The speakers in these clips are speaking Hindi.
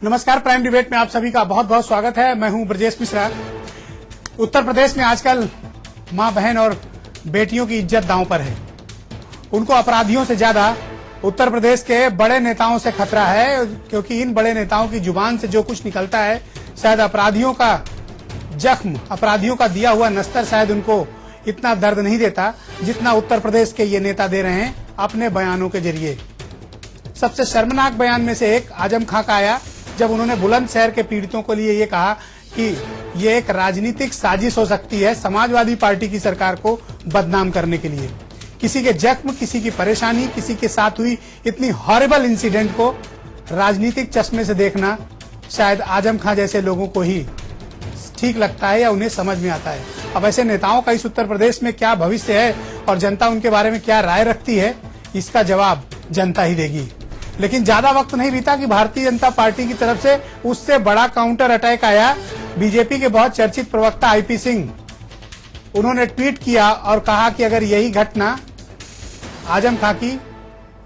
नमस्कार, प्राइम डिबेट में आप सभी का बहुत बहुत स्वागत है। मैं हूं ब्रजेश मिश्रा। उत्तर प्रदेश में आजकल मां बहन और बेटियों की इज्जत दांव पर है। उनको अपराधियों से ज्यादा उत्तर प्रदेश के बड़े नेताओं से खतरा है, क्योंकि इन बड़े नेताओं की जुबान से जो कुछ निकलता है शायद अपराधियों का जख्म, अपराधियों का दिया हुआ नस्तर शायद उनको इतना दर्द नहीं देता जितना उत्तर प्रदेश के ये नेता दे रहे हैं अपने बयानों के जरिए। सबसे शर्मनाक बयान में से एक आजम खां का आया जब उन्होंने बुलंदशहर के पीड़ितों के लिए ये कहा कि ये एक राजनीतिक साजिश हो सकती है समाजवादी पार्टी की सरकार को बदनाम करने के लिए। किसी के जख्म, किसी की परेशानी, किसी के साथ हुई इतनी हॉरिबल इंसिडेंट को राजनीतिक चश्मे से देखना शायद आजम खां जैसे लोगों को ही ठीक लगता है या उन्हें समझ में आता है। अब ऐसे नेताओं का इस उत्तर प्रदेश में क्या भविष्य है और जनता उनके बारे में क्या राय रखती है, इसका जवाब जनता ही देगी। लेकिन ज्यादा वक्त नहीं बीता कि भारतीय जनता पार्टी की तरफ से उससे बड़ा काउंटर अटैक आया। बीजेपी के बहुत चर्चित प्रवक्ता आईपी सिंह, उन्होंने ट्वीट किया और कहा कि अगर यही घटना आजम खां की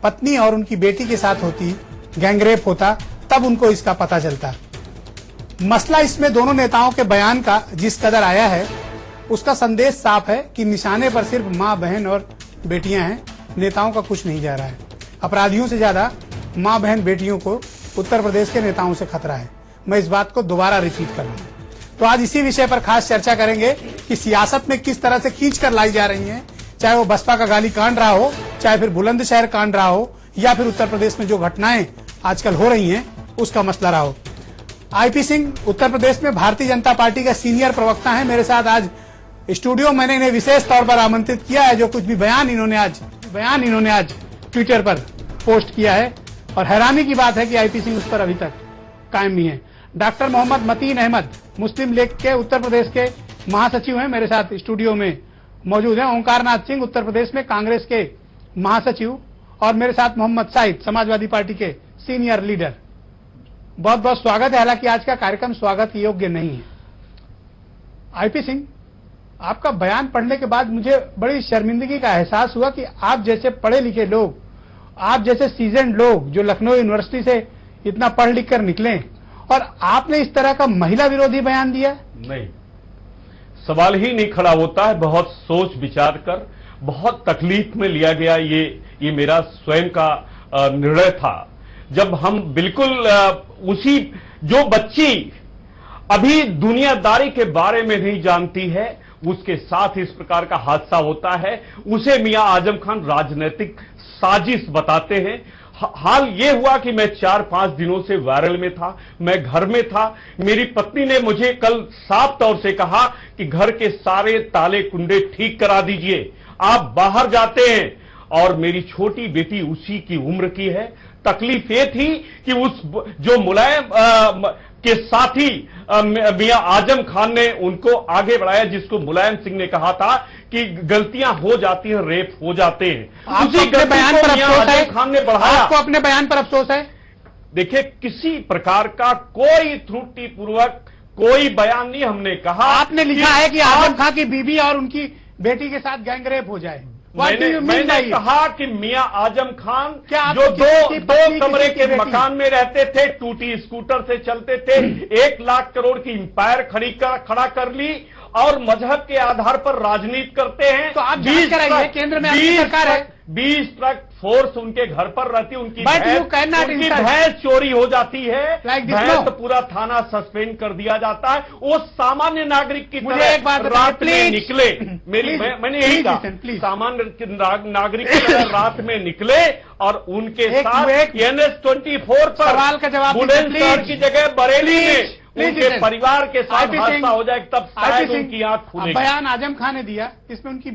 पत्नी और उनकी बेटी के साथ होती, गैंगरेप होता, तब उनको इसका पता चलता। मसला इसमें दोनों नेताओं के बयान का जिस कदर आया है उसका संदेश साफ है कि निशाने पर सिर्फ मां, बहन और बेटियां हैं, नेताओं का कुछ नहीं जा रहा है। अपराधियों से ज्यादा मां, बहन, बेटियों को उत्तर प्रदेश के नेताओं से खतरा है। मैं इस बात को दोबारा रिपीट कर रहा हूं। तो आज इसी विषय पर खास चर्चा करेंगे कि सियासत में किस तरह से खींच कर लाई जा रही है, चाहे वो बसपा का गाली कांड रहा हो, चाहे फिर बुलंदशहर कांड रहा हो, या फिर उत्तर प्रदेश में जो घटनाएं आजकल हो रही हैं उसका मसला रहा हो। आईपी सिंह उत्तर प्रदेश में भारतीय जनता पार्टी का सीनियर प्रवक्ता है। मेरे साथ आज स्टूडियो मैंने इन्हें विशेष तौर पर आमंत्रित किया है। जो कुछ भी बयान इन्होंने आज ट्विटर पर पोस्ट किया है, और हैरानी की बात है कि आईपी सिंह उस पर अभी तक कायम नहीं है। डॉक्टर मोहम्मद मतीन अहमद मुस्लिम लीग के उत्तर प्रदेश के महासचिव हैं, मेरे साथ स्टूडियो में मौजूद हैं। ओंकार नाथ सिंह उत्तर प्रदेश में कांग्रेस के महासचिव, और मेरे साथ मोहम्मद साहिद समाजवादी पार्टी के सीनियर लीडर। बहुत बहुत स्वागत है। हालांकि आज का कार्यक्रम स्वागत योग्य नहीं है। आईपी सिंह, आपका बयान पढ़ने के बाद मुझे बड़ी शर्मिंदगी का एहसास हुआ कि आप जैसे पढ़े लिखे लोग, आप जैसे सीजन्ड लोग जो लखनऊ यूनिवर्सिटी से इतना पढ़ लिख कर निकले, और आपने इस तरह का महिला विरोधी बयान दिया। नहीं, सवाल ही नहीं खड़ा होता है। बहुत सोच विचार कर, बहुत तकलीफ में लिया गया ये मेरा स्वयं का निर्णय था। जब हम बिल्कुल उसी जो बच्ची अभी दुनियादारी के बारे में नहीं जानती है, उसके साथ इस प्रकार का हादसा होता है, उसे मियां आजम खान राजनीतिक साजिश बताते हैं। हाल ये हुआ कि मैं 4-5 दिनों से वायरल में था, मैं घर में था। मेरी पत्नी ने मुझे कल साफ तौर से कहा कि घर के सारे ताले कुंडे ठीक करा दीजिए, आप बाहर जाते हैं। और मेरी छोटी बेटी उसी की उम्र की है। तकलीफ ये थी कि उस जो मुलायम के साथी मियां आजम खान ने उनको आगे बढ़ाया, जिसको मुलायम सिंह ने कहा था कि गलतियां हो जाती हैं, रेप हो जाते हैं। उसी बयान पर अफसोस है, खान ने बढ़ाया। आपको अपने बयान पर अफसोस है? देखिए, किसी प्रकार का कोई त्रुटिपूर्वक कोई बयान नहीं हमने कहा। आपने लिखा है कि आजम खां की बीबी और उनकी बेटी के साथ गैंगरेप हो जाए। मैंने कहा कि मियां आजम खान जो दो कमरे के मकान में रहते थे, टूटी स्कूटर से चलते थे, 1 लाख करोड़ की इंपायर खड़ा कर ली और मजहब के आधार पर राजनीति करते हैं। तो आप जांच कराइए, केंद्र में आपकी सरकार है। 20 ट्रक फोर्स उनके घर पर रहती, उनकी भैंस चोरी हो जाती है, भैंस तो पूरा थाना सस्पेंड कर दिया जाता है। वो सामान्य नागरिक की तरह रात में निकले। मैंने यही कहा, सामान्य नागरिक की तरह रात में निकले और उनके साथ NH-24 पर सवाल का जवाब बुलंदशहर की जगह बरेली में उनके परिवार के साथ हादसा हो जाए, तब शायद उनकी आंख खुलेगी। बयान आजम खान ने दिया, इसमें उनकी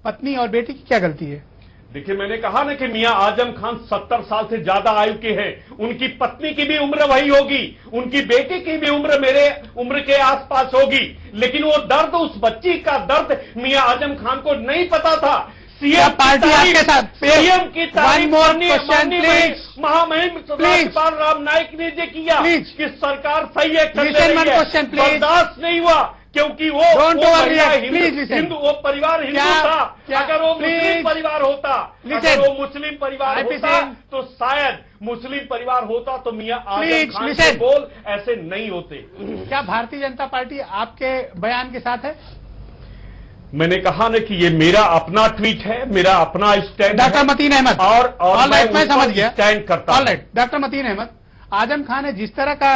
पत्नी और बेटी की क्या गलती है? देखिए, मैंने कहा ना कि मियां आजम खान 70 साल से ज्यादा आयु के हैं। उनकी पत्नी की भी उम्र वही होगी, उनकी बेटी की भी उम्र मेरे उम्र के आसपास होगी। लेकिन वो दर्द, उस बच्ची का दर्द मियां आजम खान को नहीं पता था। सीएम पार्टी आपके साथ, सीएम की तारीफ महामहिम राज्यपाल राम नाईक ने जो किया कि सरकार सही है, बर्दाश्त नहीं हुआ क्योंकि वो Don't वो overreact. महिला Please listen. हिंदू वो परिवार हिंदू था। अगर वो मुस्लिम परिवार होता, अगर वो मुस्लिम परिवार होता तो शायद मुस्लिम परिवार होता तो मियां आजम खान के बोल ऐसे नहीं होते। क्या भारतीय जनता पार्टी आपके बयान के साथ है? मैंने कहा ना कि ये मेरा अपना ट्वीट है, मेरा अपना स्टैंड। डॉक्टर मतीन अहमद और मैं समझ गया, स्टैंड करता हूं। ऑलराइट डॉक्टर मतीन अहमद, आजम खान ने जिस तरह का,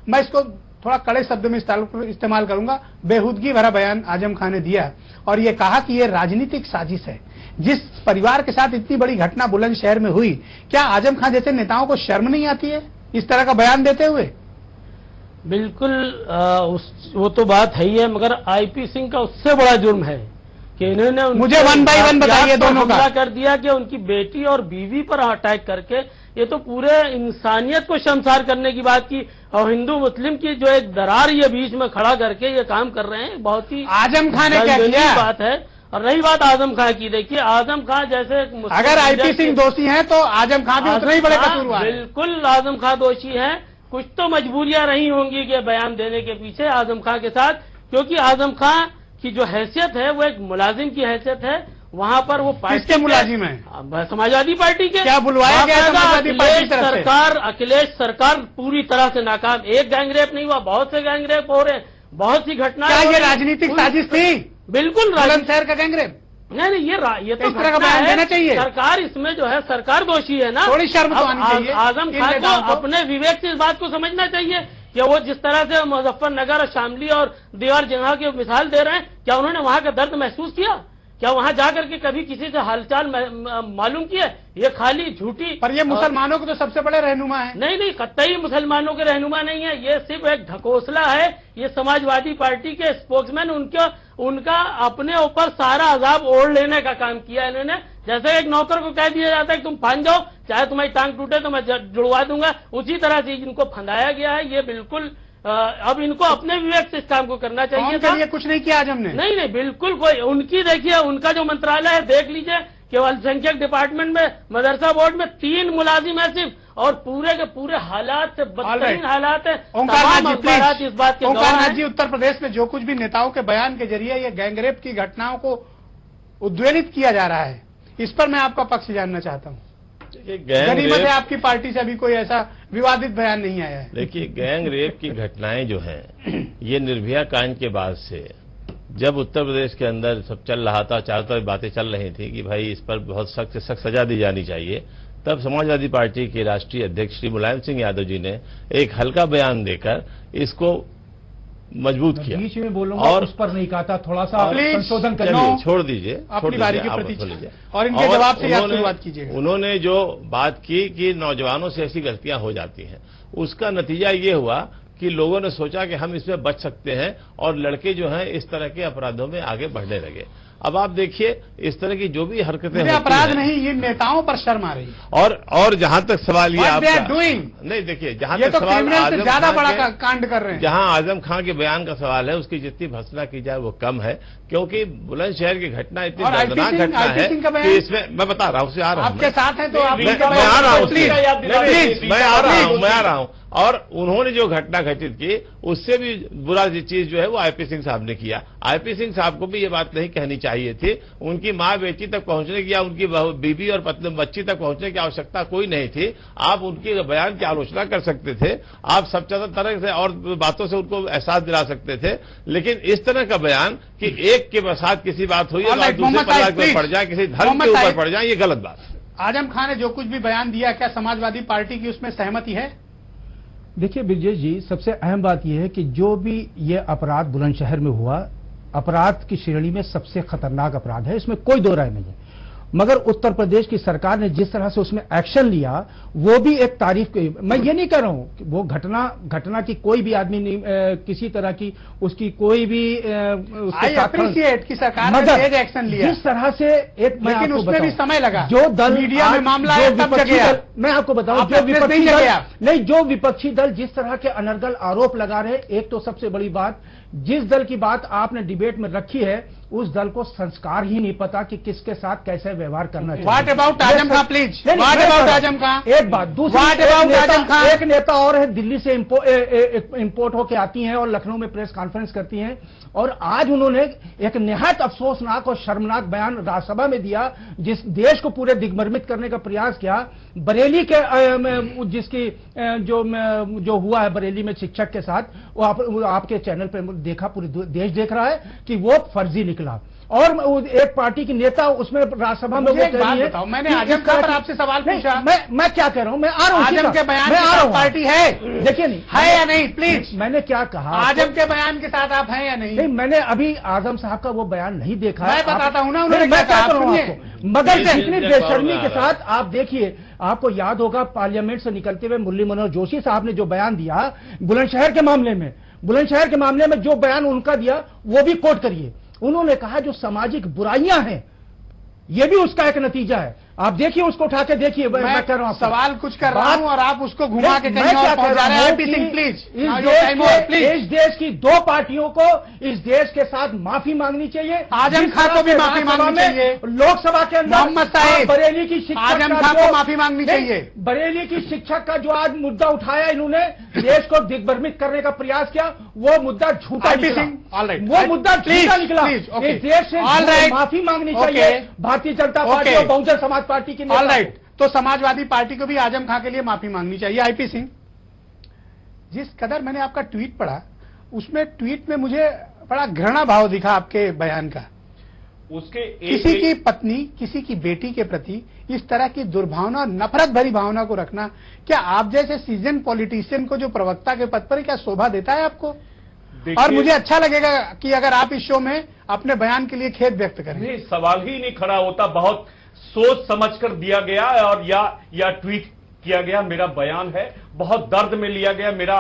मैं इसको थोड़ा कड़े शब्दों में इस्तेमाल करूंगा, बेहूदगी भरा बयान आजम खान ने दिया और ये कहा कि ये राजनीतिक साजिश है। जिस परिवार के साथ इतनी बड़ी घटना बुलंदशहर में हुई, क्या आजम खान जैसे नेताओं को शर्म नहीं आती है इस तरह का बयान देते हुए? बिल्कुल वो तो बात है ही है, मगर आईपी सिंह का उससे बड़ा जुर्म है कि इन्होंने मुझे 1 by 1 बताइए दोनों का। हमला कर दिया कि उनकी बेटी और बीवी पर अटैक करके, ये तो पूरे इंसानियत को शर्मसार करने की बात की और हिंदू मुस्लिम की जो एक दरार ये बीच में खड़ा करके ये काम कर रहे हैं। बहुत ही आजम खान ने क्या किया बात है। और रही बात आजम खान की, देखिए आजम खान जैसे अगर आईपी सिंह दोषी हैं तो आजम खान भी उतना ही बड़े कसूरवार हैं। बिल्कुल आजम खान दोषी हैं। कुछ तो मजबूरियां रही होंगी कि बयान देने के पीछे आजम खान के साथ, क्योंकि आजम खान की जो हैसियत है वो एक मुलाजिम की हैसियत है। वहां पर वो किसके मुलाजिम है? समाजवादी पार्टी के। क्या बुलवाया गया समाजवादी पार्टी सरकार, अखिलेश सरकार पूरी तरह से नाकाम। एक गैंगरेप नहीं हुआ, बहुत से गैंगरेप हो रहे हैं, बहुत सी घटनाएं। क्या ये राजनीतिक साजिश थी? बिल्कुल बुलंदशहर का गैंगरेप नहीं, ये तो इस तरह का बयान देना चाहिए। सरकार इसमें जो है सरकार दोषी है ना। थोड़ी शर्म तो आनी चाहिए। आजम खान को अपने विवेक से इस बात को समझना चाहिए कि वो जिस तरह से मुजफ्फरनगर और शामली और दीवार जगह की मिसाल दे रहे हैं, क्या उन्होंने वहां का दर्द महसूस किया? क्या वहां जाकर के कभी किसी से हालचाल मालूम किया? ये खाली झूठी। पर ये मुसलमानों के तो सबसे बड़े रहनुमा है। नहीं, कतई मुसलमानों के रहनुमा नहीं है, ये सिर्फ एक ढकोसला है। ये समाजवादी पार्टी के स्पोक्समैन, उनका अपने ऊपर सारा अजाब ओढ़ लेने का काम किया इन्होंने। जैसे एक नौकर को कह दिया जाता है कि तुम फांद जाओ, चाहे तुम्हारी टांग टूटे तो मैं जुड़वा दूंगा, उसी तरह से इनको फंदाया गया है। ये बिल्कुल अब इनको अपने विवेक से इस काम को करना चाहिए था। ये कुछ नहीं किया आज हमने। नहीं, बिल्कुल कोई उनकी, देखिए उनका जो मंत्रालय है देख लीजिए कि अल्पसंख्यक डिपार्टमेंट में, मदरसा बोर्ड में 3 मुलाजिम है सिर्फ, और पूरे के पूरे हालात से बदतरीन हालात है। तमाम अखबारात इस बात के गवाह हैं। जी, उत्तर प्रदेश में जो कुछ भी नेताओं के बयान के जरिए ये गैंगरेप की घटनाओं को उद्वेलित किया जा रहा है, इस पर मैं आपका पक्ष जानना चाहता हूँ। गनीमत है आपकी पार्टी से अभी कोई ऐसा विवादित बयान नहीं आया है। देखिए, गैंग रेप की घटनाएं जो हैं, ये निर्भया कांड के बाद से, जब उत्तर प्रदेश के अंदर सब चल रहा था, चारों तरफ बातें चल रही थी कि भाई इस पर बहुत सख्त से सख्त सजा दी जानी चाहिए, तब समाजवादी पार्टी के राष्ट्रीय अध्यक्ष श्री मुलायम सिंह यादव जी ने एक हल्का बयान देकर इसको मजबूत किया। बीच में बोलूंगा और उस पर नहीं कहा था, थोड़ा सा संशोधन कर छोड़ दीजिए, अपनी बारी की प्रतीक्षा और इनके जवाब से आप शुरुआत कीजिए। उन्होंने जो बात की कि नौजवानों से ऐसी गलतियां हो जाती हैं, उसका नतीजा ये हुआ कि लोगों ने सोचा कि हम इसमें बच सकते हैं और लड़के जो हैं इस तरह के अपराधों में आगे बढ़ने लगे। अब आप देखिए, इस तरह की जो भी हरकतें होती हैं, अपराध नहीं, ये नेताओं पर शर्म आ रही है। और जहां तक सवाल ये आपका नहीं, देखिए, जहां तक सवाल से ज्यादा बड़ा कांड कर रहे हैं। जहां आजम खान के बयान का सवाल है, उसकी जितनी भर्त्सना की जाए वो कम है, क्योंकि बुलंदशहर की घटना इतनी दर्दनाक घटना है कि इसमें मैं बता रहा हूं, उससे आ रहा हूं, आपके साथ है तो आप मैं आ रहा हूं, प्लीज मैं आ रहा हूं। और उन्होंने जो घटना घटित की, उससे भी बुरा चीज जो है वो आईपी सिंह साहब ने किया। आईपी सिंह साहब को भी ये बात नहीं कहनी चाहिए थी। उनकी माँ बेटी तक पहुंचने की या उनकी बीबी और पत्नी बच्ची तक पहुंचने की आवश्यकता कोई नहीं थी। आप उनके बयान की आलोचना कर सकते थे, आप सब तरह से और बातों से उनको एहसास दिला सकते थे, लेकिन इस तरह का बयान कि एक के साथ किसी बात हुई और दूसरे परिवार पर पड़ जाए, किसी धर्म के ऊपर पड़ जाए, ये गलत बात है। आजम खान ने जो कुछ भी बयान दिया, क्या समाजवादी पार्टी की उसमें सहमति है? देखिए ब्रजेश जी, सबसे अहम बात यह है कि जो भी ये अपराध बुलंदशहर में हुआ, अपराध की श्रेणी में सबसे खतरनाक अपराध है, इसमें कोई दो राय नहीं है। मगर उत्तर प्रदेश की सरकार ने जिस तरह से उसमें एक्शन लिया, वो भी एक तारीफ की। मैं ये नहीं कह रहा हूं कि वो घटना की कोई भी आदमी नहीं, किसी तरह की उसकी कोई भी अप्रिशिएट की सरकार ने तेज एक्शन लिया जिस तरह से। एक मैं लेकिन आपको उसमें भी समय लगा, जो दल मीडिया में मामला है, तब जगह मैं आपको बताऊं, जो विपक्षी दल जिस तरह के अनर्गल आरोप लगा रहे, एक तो सबसे बड़ी बात जिस दल की बात आपने डिबेट में रखी है उस दल को संस्कार ही नहीं पता कि किसके साथ कैसे व्यवहार करना चाहिए। What about Azam Khan please? नहीं, What मैं about कह रहा आजम खां? हूं, एक बात दूसरी, What about आजम खां? एक नेता और है दिल्ली से इंपोर्ट होके आती हैं और लखनऊ में प्रेस कॉन्फ्रेंस करती हैं और आज उन्होंने एक निहायत अफसोसनाक और शर्मनाक बयान राज्यसभा में दिया जिस देश को पूरे दिग्भ्रमित करने का प्रयास किया। बरेली के जिसकी जो हुआ है बरेली में शिक्षक के साथ वो आपके चैनल पे देखा, पूरे देश देख रहा है कि वो फर्जी निकला और एक पार्टी की नेता उसमें राज्यसभा में मुझे एक बात बताओ, मैंने आजम खां पर आपसे सवाल पूछा। मैं क्या कह रहा हूं, मैं आ रहा हूं आजम के बयान मैं के आ रहा साथ हूं। पार्टी है, देखिए नहीं है या नहीं प्लीज? मैंने क्या कहा, आजम के बयान के साथ आप हैं या नहीं? नहीं, मैंने अभी आजम साहब का वो बयान नहीं देखा मैं है। बताता हूं ना नहीं, उन्होंने मैं क्या क्या कहा, करूं सुनिए। आपको, मगर इतनी ये बेशर्मी के फॉर्म साथ आप देखिए, आपको याद होगा पार्लियामेंट से निकलते हुए मुरली मनोहर जोशी साहब ने जो बयान दिया बुलंदशहर के मामले में जो बयान उनका दिया वो भी कोट करिए। उन्होंने कहा जो सामाजिक बुराइयां हैं ये भी उसका एक नतीजा है। आप देखिए, उसको उठा के देखिए। मैं कह रहा हूं सवाल कुछ कर रहा हूं और आप उसको घुमा के मैं कहीं क्या और कह पहुंचा रहा रहे हैं। हूं आईपी कि सिंह प्लीज, इस देश की दो पार्टियों को इस देश के साथ माफी मांगनी चाहिए। आजम जिस खां तरह को भी से माफी राज्यसभा मांगनी में, चाहिए। लोकसभा के अंदर मोहम्मद साहिब, बरेली की शिक्षक आजम का खां जो- को माफी मांगनी नहीं, चाहिए। बरेली की शिक्षक का जो आज मुद्दा उठाया इन्होंने, देश को दिग्भ्रमित करने का प्रयास किया, वो मुद्दा झूठा आईपी निकला। Singh, all right. वो मुद्दा Please, झूठा निकला। please, okay. इस देश से All right. माफी मांगनी Okay. चाहिए भारतीय जनता पार्टी Okay. और बहुजन समाज पार्टी की नेता ऑल को। राइट, तो समाजवादी पार्टी को भी आजम खां के लिए माफी मांगनी चाहिए। आईपी सिंह, जिस कदर मैंने आपका ट्वीट पढ़ा उसमें ट्वीट में मुझे बड़ा घृणा भाव दिखा आपके बयान का। उसके किसी की पत्नी, किसी की बेटी के प्रति इस तरह की दुर्भावना और नफरत भरी भावना को रखना, क्या आप जैसे सीजन पॉलिटिशियन को जो प्रवक्ता के पद पर है, क्या शोभा देता है आपको? और मुझे अच्छा लगेगा कि अगर आप इस शो में अपने बयान के लिए खेद व्यक्त करें। नहीं, सवाल ही नहीं खड़ा होता। बहुत सोच समझकर दिया गया और या ट्वीट किया गया मेरा बयान है, बहुत दर्द में लिया गया मेरा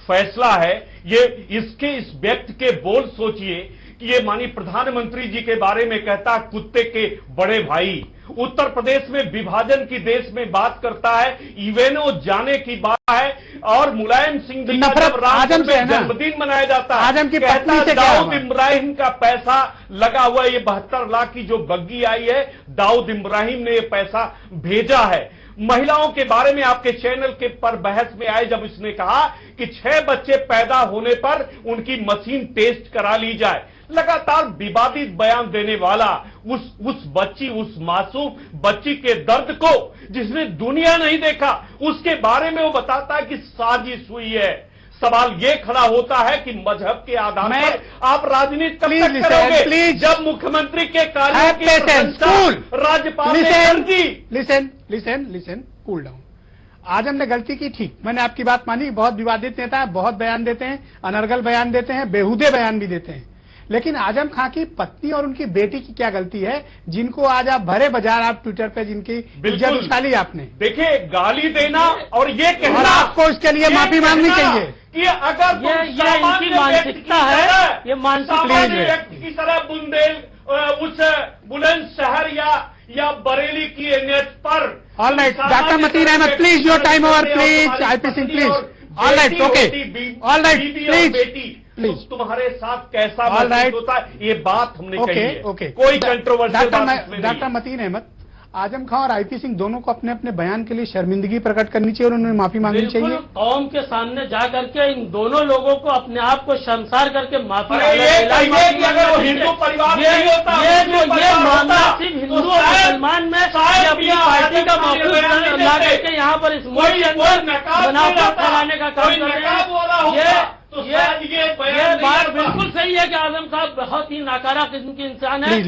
फैसला है। ये इस व्यक्ति के बोल सोचिए कि ये माननीय प्रधानमंत्री जी के बारे में कहता कुत्ते के बड़े भाई, उत्तर प्रदेश में विभाजन की देश में बात करता है, इवेनो जाने की बात है, और मुलायम सिंह जी का नफरत जब आजम से है ना? जन्मदिन मनाया जाता है, आजम की कहता पत्नी से क्या दाऊद हुआ? इब्राहिम का पैसा लगा हुआ है, ये 72 लाख की जो बग्गी आई है, दाऊद इब्राहिम ने ये पैसा भेजा है। महिलाओं के बारे में आपके चैनल के पर बहस में आए जब इसने कहा कि 6 बच्चे पैदा होने पर उनकी मशीन टेस्ट करा ली जाए। लगातार विवादित बयान देने वाला उस बच्ची, उस मासूम बच्ची के दर्द को जिसने दुनिया नहीं देखा, उसके बारे में वो बताता है कि साजिश हुई है। सवाल ये खड़ा होता है कि मजहब के आधार पर आप राजनीति कब तक करोगे? जब मुख्यमंत्री के कार्यों की प्रशंसा राज्यपाल ने कर दी। Listen, cool down. आजम ने गलती की, ठीक, मैंने आपकी बात मानी। बहुत विवादित नेता है, बहुत बयान देते हैं, अनर्गल बयान देते हैं, बेहुदे बयान भी देते हैं। लेकिन आजम खां की पत्नी और उनकी बेटी की क्या गलती है जिनको आज आप भरे बाजार आप ट्विटर पे जिनकी इज्जत उछाली आपने? देखिए, गाली देना और ये कहना, और आपको इसके लिए माफी मांगनी चाहिए कि अगर ये इनकी मानसिकता है, ये मानसिकता व्यक्ति की तरह उस बुलंदशहर या बरेली की एनएच पर। All right, doctor Matin Ahmed please, your time over please. IP Singh please. All right, okay, all right please please. तुम्हारे साथ कैसा महसूस होता है ये बात हमने कही है। ओके, कोई कंट्रोवर्शियल डॉक्टर मतीन अहमद, आजम खां और आईपी सिंह दोनों को अपने अपने बयान के लिए शर्मिंदगी प्रकट करनी चाहिए और उन्हें माफी मांगनी चाहिए। कौम के सामने जा करके इन दोनों लोगों को अपने आप को शर्मसार करके माफी अगर वो हिंदू परिवार नहीं होता, ये मामला सिर्फ हिंदू और मुसलमान में अपनी पार्टी का मौकूफ ला करके यहाँ पर इस मुल्क के अंदर बनावट फैलाने का काम कर रहे हैं। ये बात बिल्कुल सही है कि आजम खां बहुत ही नाकारा किस्म के इंसान है।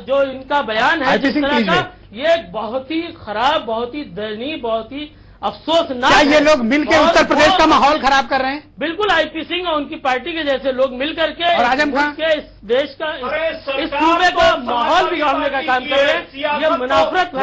जो इनका बयान है जिस तरह का, ये बहुत ही खराब, बहुत ही दयनीय, बहुत ही अफसोसनाक। क्या ये लोग मिलकर उत्तर प्रदेश का माहौल खराब कर रहे हैं? बिल्कुल, आईपी सिंह और उनकी पार्टी के जैसे लोग मिल करके और आजम खां के इस देश का, इस सूबे का माहौल बिगाड़ने का काम कर रहे हैं। ये मुनाफरत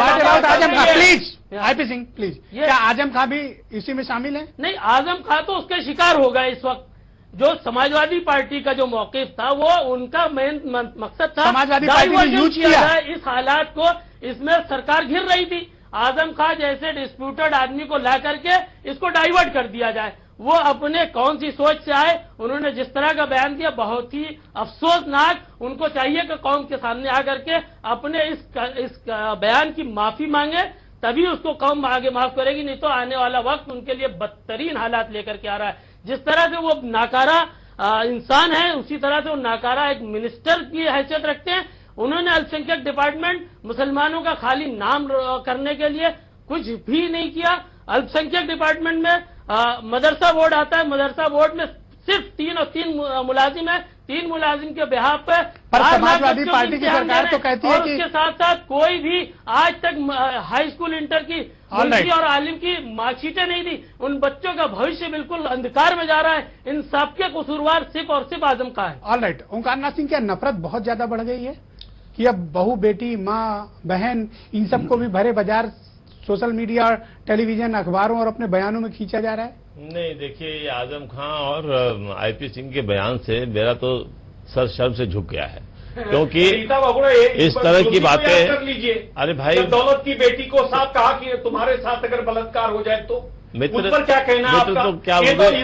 आजम खां प्लीज, आईपी सिंह प्लीज, क्या आजम खां भी इसी में शामिल है? नहीं, आजम खां तो उसके शिकार हो गए। इस वक्त जो समाजवादी पार्टी का जो मौकिफ था वो उनका मेन मकसद था समाजवादी पार्टी ने यूज किया इस हालात को। इसमें सरकार घिर रही थी, आजम खां जैसे डिस्प्यूटेड आदमी को ला करके इसको डाइवर्ट कर दिया जाए। वो अपने कौन सी सोच से आए। उन्होंने जिस तरह का बयान दिया बहुत ही अफसोसनाक। उनको चाहिए कि कौम के सामने आकर के अपने इस बयान की माफी मांगे, तभी उसको कौम आगे माफ करेगी, नहीं तो आने वाला वक्त उनके लिए बदतरीन हालात लेकर के आ रहा है। जिस तरह से वो नाकारा इंसान है, उसी तरह से वो नाकारा एक मिनिस्टर की हैसियत रखते हैं। उन्होंने अल्पसंख्यक डिपार्टमेंट मुसलमानों का खाली नाम करने के लिए कुछ भी नहीं किया। अल्पसंख्यक डिपार्टमेंट में मदरसा बोर्ड आता है, मदरसा बोर्ड में सिर्फ 3 मुलाजिम है। 3 मुलाजिम के बिहाफ पे पर समाजवादी पार्टी की सरकार तो कहती है कि उसके साथ साथ कोई भी आज तक हाई स्कूल इंटर की मुल्की और आलिम की मार्कशीटें नहीं दी। उन बच्चों का भविष्य बिल्कुल अंधकार में जा रहा है। इन सबके कसूरवार सिर्फ और सिर्फ आजम का है। All right. ओंकार नाथ सिंह, क्या नफरत बहुत ज्यादा बढ़ गई है कि अब बहू बेटी माँ बहन इन सबको भी भरे बाजार सोशल मीडिया और टेलीविजन अखबारों और अपने बयानों में खींचा जा रहा है? नहीं, देखिए, ये आजम खां और आईपी सिंह के बयान से मेरा तो सर शर्म से झुक गया है, क्योंकि इस तरह की बातें कर लीजिए। अरे भाई, दौलत की बेटी को साफ कहा कि तुम्हारे साथ अगर बलात्कार हो जाए तो मित्र, उस पर क्या कहना है आपका? तो क्या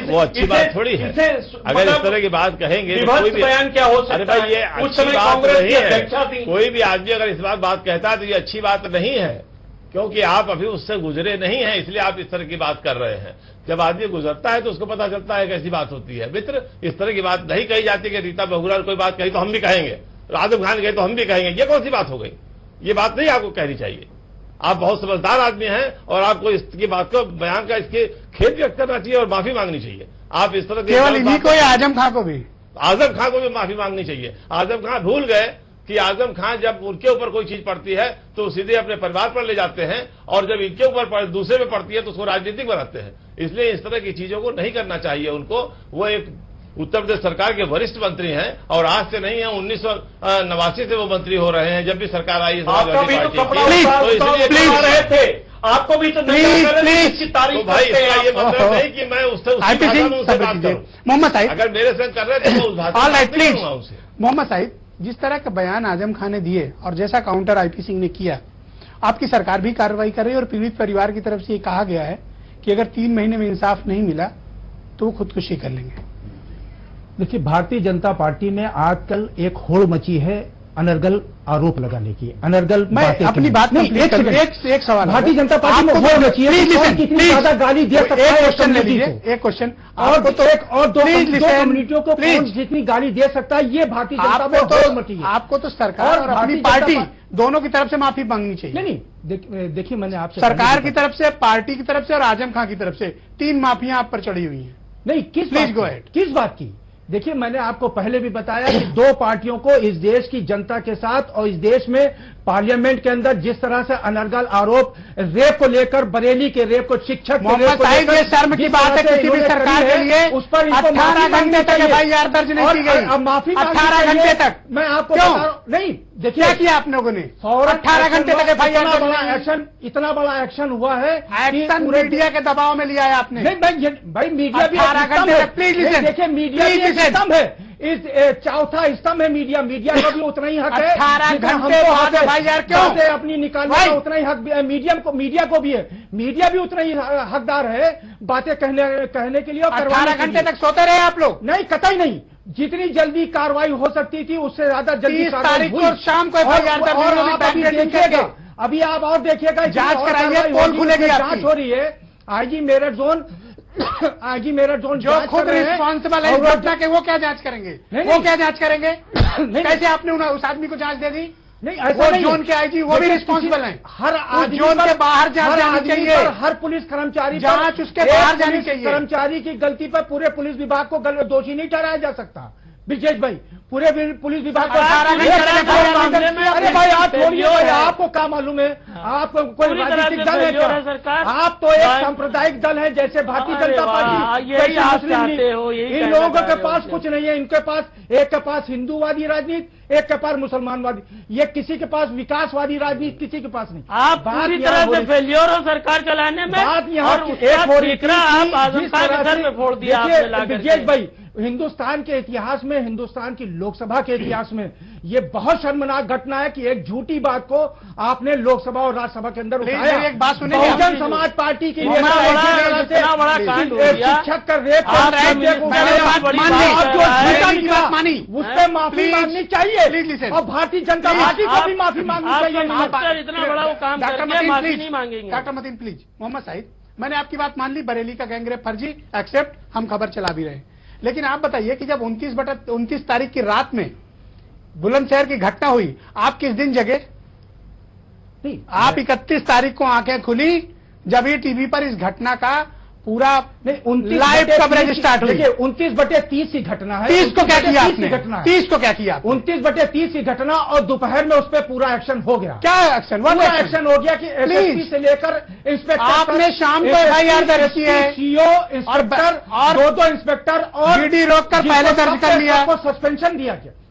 वो अच्छी बात थोड़ी है। अगर इस तरह की बात कहेंगे तो कोई भी बयान क्या हो सकता है? अरे भाई, ये अच्छी बात नहीं है। कोई भी आदमी अगर इस बात कहता है तो ये अच्छी बात नहीं है, क्योंकि आप अभी उससे गुजरे नहीं हैं, इसलिए आप इस तरह की बात कर रहे हैं। जब आदमी गुजरता है तो उसको पता चलता है कैसी बात होती है। मित्र, इस तरह की बात नहीं कही जाती कि रीता बहुगुणा ने कोई बात कही तो हम भी कहेंगे, आजम खान कहे तो हम भी कहेंगे। ये कौन सी बात हो गई? ये बात नहीं आपको कहनी चाहिए। आप बहुत समझदार आदमी हैं और आपको इसकी बात को बयान का इसके खेद व्यक्त करना चाहिए और माफी मांगनी चाहिए। आप इस तरह केवल इन्हीं को या आजम खां को भी? आजम खां को भी माफी मांगनी चाहिए। आजम खां भूल गए कि आजम खान जब उनके ऊपर कोई चीज पड़ती है तो सीधे अपने परिवार पर ले जाते हैं, और जब इनके ऊपर दूसरे पे पड़ती है तो उसको राजनीतिक बनाते हैं। इसलिए इस तरह की चीजों को नहीं करना चाहिए उनको। वो एक उत्तर प्रदेश सरकार के वरिष्ठ मंत्री हैं और आज से नहीं है, 1989 से वो मंत्री हो रहे हैं, जब भी सरकार आई आपका भी तो कपड़ा रहे थे। आपको भी तो तारीफ भाई, इसका ये मतलब नहीं कि मैं उससे बात करूं। मोहम्मद साहिब, अगर मेरे संग कर रहे थे तो उस बात मोहम्मद साहिब, जिस तरह का बयान आजम खान ने दिए और जैसा काउंटर आईपी सिंह ने किया, आपकी सरकार भी कार्रवाई कर रही है और पीड़ित परिवार की तरफ से ये कहा गया है कि अगर 3 महीने में इंसाफ नहीं मिला तो वो खुदकुशी कर लेंगे। देखिए, भारतीय जनता पार्टी में आजकल एक होड़ मची है अनर्गल आरोप लगाने की। अनर्गल मैं अपनी बात नहीं, एक सवाल, भारतीय जनता पार्टी में होड़ मची है, कितनी ज्यादा गाली दे सकता है। क्वेश्चन ले लीजिए, एक क्वेश्चन और तो एक और दो कम्युनिटियों को जितनी गाली दे सकता है, ये भारतीय जनता में होड़ मची है। आपको तो सरकार और अपनी पार्टी दोनों की तरफ से माफी मांगनी चाहिए। नहीं, देखिए, मैंने आपसे सरकार की तरफ से, पार्टी की तरफ से और आजम खां की तरफ से 3 माफियां आप पर चढ़ी हुई हैं। नहीं, किस बात की? देखिए, मैंने आपको पहले भी बताया कि 2 पार्टियों को इस देश की जनता के साथ और इस देश में पार्लियामेंट के अंदर जिस तरह से अनर्गल आरोप रेप को लेकर, बरेली के रेप को, शिक्षक के रेप को लेकर, ये शर्म की बात है किसी भी सरकार के लिए। उस पर 18 घंटे तक FIR दर्ज नहीं की गई। अब माफी 18 घंटे तक मैं आपको बता रहा हूं। नहीं, देखिए, क्या किया आप लोगों ने? 18 घंटे तक FIR एक्शन, इतना बड़ा एक्शन हुआ है। एक्शन मीडिया के दबाव में लिया है आपने? नहीं भाई, मीडिया भी 18 घंटे तक, प्लीज लिसन। देखिए, मीडिया भी एक स्तंभ है, इस चौथा स्तंभ है मीडिया का भी उतना ही हक है। 18 घंटे बाद FIR क्यों? अपनी निकालने का उतना ही हक मीडिया को भी है। मीडिया भी उतना ही हकदार है बातें कहने के लिए। 18 घंटे तक सोते रहे आप लोग? नहीं, कतई नहीं। जितनी जल्दी कार्रवाई हो सकती थी उससे ज्यादा जल्दी 30 तारीख को शाम को FIR दर्ज और आप अभी देखिएगा, अभी आप और देखिएगा, जांच कराइए, पोल खुलेगी, जांच हो रही है। आईजी मेरठ जोन जो खुद रिस्पॉन्सिबल है इस घटना के, वो क्या जांच करेंगे? वो क्या जांच करेंगे? कैसे आपने उस आदमी को जांच दे दी? नहीं, ऐसा नहीं। जोन के आईजी वो भी रिस्पॉन्सिबल हैं। हर आदमी जोन के बाहर जांच जानी चाहिए। हर पुलिस कर्मचारी जांच उसके बाहर जानी चाहिए। कर्मचारी की गलती पर पूरे पुलिस विभाग को दोषी नहीं ठहराया जा सकता। ब्रिजेश भाई, पूरे पुलिस विभाग को अरे भाई, आप छोड़िए, आपको क्या मालूम है? आपको कोई राजनीतिक दल है क्या? आप तो एक सांप्रदायिक दल है, जैसे भारतीय जनता पार्टी। इन लोगों के पास कुछ नहीं है। इनके पास, एक के पास हिंदूवादी राजनीति, एक के पास मुसलमानवादी, ये किसी के पास विकासवादी राजनीति, किसी के पास नहीं। आप पूरी तरह से फेलियर हो सरकार चलाने में। बात यहाँ एक हो रही थी, आप आजम खान के घर में फोड़ दिया आपने लाकर। ब्रिजेश भाई, हिंदुस्तान के इतिहास में, हिंदुस्तान की लोकसभा के इतिहास में ये बहुत शर्मनाक घटना है कि एक झूठी बात को आपने लोकसभा और राज्यसभा के अंदर उठाया। मेरी एक बात सुनिए, बहुजन समाज पार्टी के लिए इतना बड़ा कांड हो गया। शिक्षक का रेप मानी, उस पर माफी मांगनी चाहिए और भारतीय जनता पार्टी को भी माफी मांगनी चाहिए। इतना बड़ा वो काम करके माफी नहीं मांगेंगे। Doctor Mateen please. मोहम्मद साहिद, मैंने आपकी बात मान ली, बरेली का गैंगरेप फर्जी, एक्सेप्ट, हम खबर चला भी रहे। लेकिन आप बताइए कि जब 29 तारीख की रात में बुलंदशहर की घटना हुई, आप किस दिन जगे? नहीं, आप 31 तारीख को आंखें खुली जब ये टीवी पर इस घटना का पूरा लाइव कवरेज स्टार्ट हुई। 29/30 की घटना है। 30 को क्या किया आपने? 30 को क्या किया? 29/30 की घटना और दोपहर में उस पर पूरा एक्शन हो गया। क्या एक्शन? पूरा एक्शन हो गया कि एसएसपी से लेकर इंस्पेक्टर, आपने शाम को एफआईआर दर्ज की है, सीओ, इंस्पेक्टर और 2 इंस्पेक्टर और ईडी रोककर पहले दर्ज कर लिया, को सस्पेंशन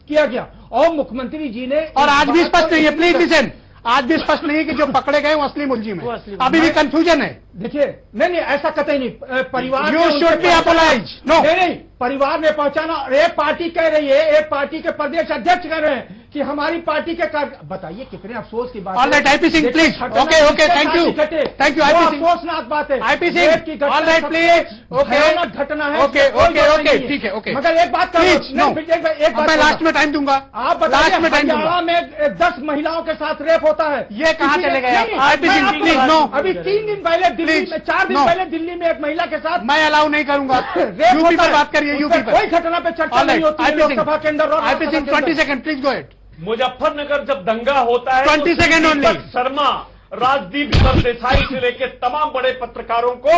किया गया और मुख्यमंत्री जी ने, और आज भी स्पष्ट नहीं है, प्लीज लिसन, आज भी स्पष्ट नहीं है कि जो पकड़े गए वो असली मुलजिम है। अभी भी कंफ्यूजन है। देखिए, नहीं ऐसा कतई नहीं। परिवार you should be apologise. No, नहीं, परिवार ने पहुंचाना। और एक पार्टी कह रही है, एक पार्टी के प्रदेश अध्यक्ष कह रहे हैं कि हमारी पार्टी के कार्य, बताइए कितने अफसोस की बात है। All right, IP Singh please. Okay, thank you IP Singh. अफसोसनाक बात है IP Singh, all right please. भयानक घटना है। ओके, ठीक है, ओके। मगर एक बात एक बात मैं लास्ट में टाइम दूंगा। आप बताइए, लास्ट में टाइम दूंगा। हरियाणा में 10 महिलाओं के साथ रेप होता है। ये कहां चले गए आप? IP Singh please. नो, अभी 3 दिन पहले दिल्ली में, 4 दिन पहले दिल्ली में एक महिला के साथ मैं अलाउ नहीं करूंगा। यूपी पर बात करिए, यूपी पर कोई घटना पे चर्चा नहीं होती है लोकसभा के अंदर। IP Singh 20 second please, go at. Muzaffarnagar जब दंगा होता है 20 सेकंड ओनली। शर्मा, राजदीप सरदेसाई से लेकर तमाम बड़े पत्रकारों को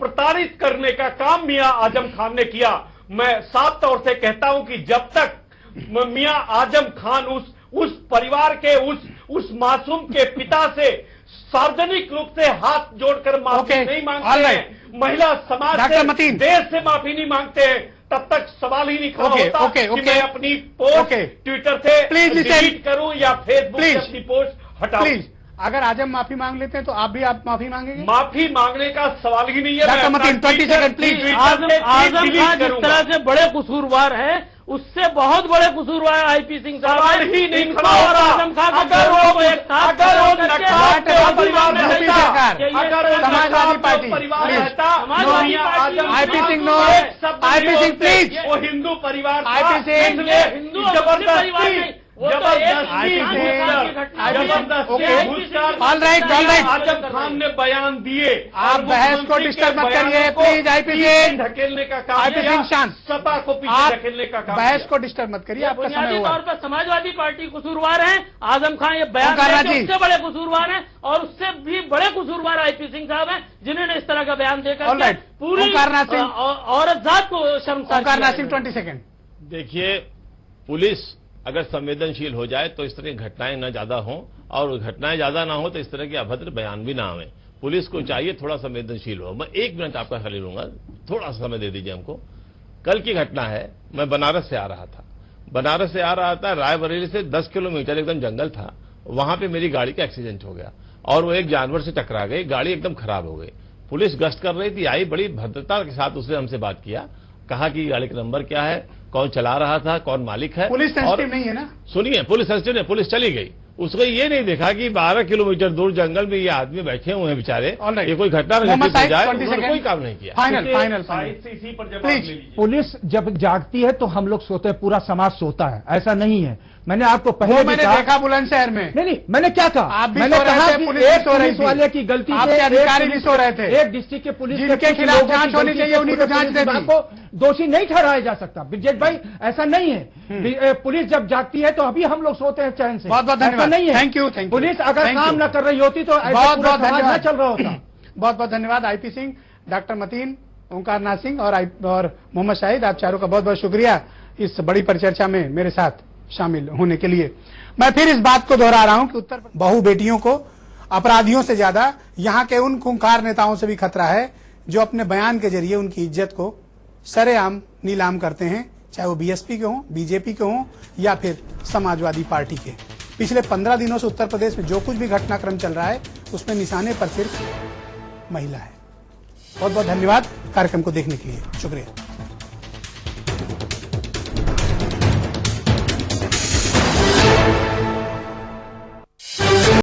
प्रताड़ित करने का काम मियां आजम खान ने किया। मैं साफ तौर से कहता हूं कि जब तक मियां आजम खान उस परिवार के उस मासूम के पिता से सार्वजनिक रूप से हाथ जोड़कर माफी नहीं मांगते हैं, महिला समाज से, देश से माफी नहीं मांगते हैं, तब तक सवाल ही नहीं खड़ा होता कि मैं अपनी पोस्ट ट्विटर से डिलीट करूं या फेसबुक से अपनी पोस्ट हटाऊं। प्लीज, अगर आजम माफी मांग लेते हैं तो आप भी माफी मांगेंगे? माफी मांगने का सवाल ही नहीं है। Doctor Mateen 20 second please. Azam Khan जिस तरह से बड़े कसूरवार है, उससे बहुत बड़े कसूरवार आईपी सिंह साहब ही नहीं खड़ा हो रहा। आजम खान समाजवादी पार्टी परिवार रहता, IP Singh no, IP Singh please. वो हिंदू परिवार, आईपी सिंह हिंदू जबरदस्ती ऑल राइट। आजम खान ने बयान दिए। आप बहस को डिस्टर्ब मत करिए प्लीज। आईपी सिंह धकेलने का काम, आईपी सिंह शांत, सपा को पीछे धकेलने का काम। बहस को डिस्टर्ब मत करिए, आपका समय बुनियादी हुआ। तौर पर समाजवादी पार्टी कसूरवार है, आजम खान ये बयान उससे बड़े कसूरवार हैं, और उससे भी बड़े कसूरवार आईपी सिंह साहब हैं, जिन्होंने इस तरह का बयान देकर पूरी औरत जात को शर्मसार किया। 20 सेकंड। देखिए, पुलिस अगर संवेदनशील हो जाए तो इस तरह की घटनाएं न ज्यादा हों, और घटनाएं ज्यादा ना हो तो इस तरह के अभद्र बयान भी ना आवे। पुलिस को चाहिए थोड़ा संवेदनशील हो। मैं 1 मिनट आपका खाली लूंगा, थोड़ा सा समय दे दीजिए हमको। कल की घटना है, मैं बनारस से आ रहा था, रायबरेली से 10 किलोमीटर एकदम जंगल था, वहां पे मेरी गाड़ी का एक्सीडेंट हो गया और वो एक जानवर से टकरा गई, गाड़ी एकदम खराब हो गई। पुलिस गश्त कर रही थी, आई, बड़ी भद्रता के साथ उसने हमसे बात किया, कहा कि गाड़ी का नंबर क्या है, कौन चला रहा था, कौन मालिक है। पुलिस सेंसिटिव नहीं है ना? सुनिए, पुलिस सेंसिटिव नहीं, पुलिस चली गई। उसको ये नहीं देखा कि 12 किलोमीटर दूर जंगल में ये आदमी बैठे हुए हैं बेचारे, ये कोई घटना घटित हो जाए, उन्होंने कोई काम नहीं किया। फाइनल इसी पर जवाब ले लीजिए। पुलिस जब जागती है तो हम लोग सोते हैं, पूरा समाज सोता है, ऐसा नहीं है। मैंने आपको पहले मैंने देखा बुलंदशहर में। नहीं, मैंने क्या कहा? आप भी मैंने सो रहे कहा थे, कि पुलिस भी एक सो रही पुलिस थी, वाले की गलती आपके से अधिकारी भी सो रहे थे। एक डिस्ट्रिक्ट के पुलिस जिनके खिलाफ जांच होनी चाहिए उन्हीं को जांच दे दी। को दोषी नहीं ठहराया जा सकता। ब्रिजेश भाई, ऐसा नहीं है। पुलिस जब जागती है तो अभी हम लोग सोते हैं चैन से। बहुत बहुत धन्यवाद। नहीं है। Thank you. पुलिस अगर काम न कर रही होती तो बहुत बहुत धन्यवाद, चल रहा होता। बहुत बहुत धन्यवाद आईपी सिंह, डॉक्टर मतीन, ओंकार नाथ सिंह और मोहम्मद शाहिद, आप चारों का बहुत बहुत शुक्रिया इस बड़ी परिचर्चा में मेरे साथ शामिल होने के लिए। मैं फिर इस बात को दोहरा रहा हूं कि उत्तर बहू बेटियों को अपराधियों से ज्यादा यहां के उन खूंखार नेताओं से भी खतरा है जो अपने बयान के जरिए उनकी इज्जत को सरेआम नीलाम करते हैं, चाहे वो बीएसपी के हों, बीजेपी के हों या फिर समाजवादी पार्टी के। पिछले 15 दिनों से उत्तर प्रदेश में जो कुछ भी घटनाक्रम चल रहा है उसमें निशाने पर सिर्फ महिला है। बहुत बहुत धन्यवाद कार्यक्रम को देखने के लिए, शुक्रिया।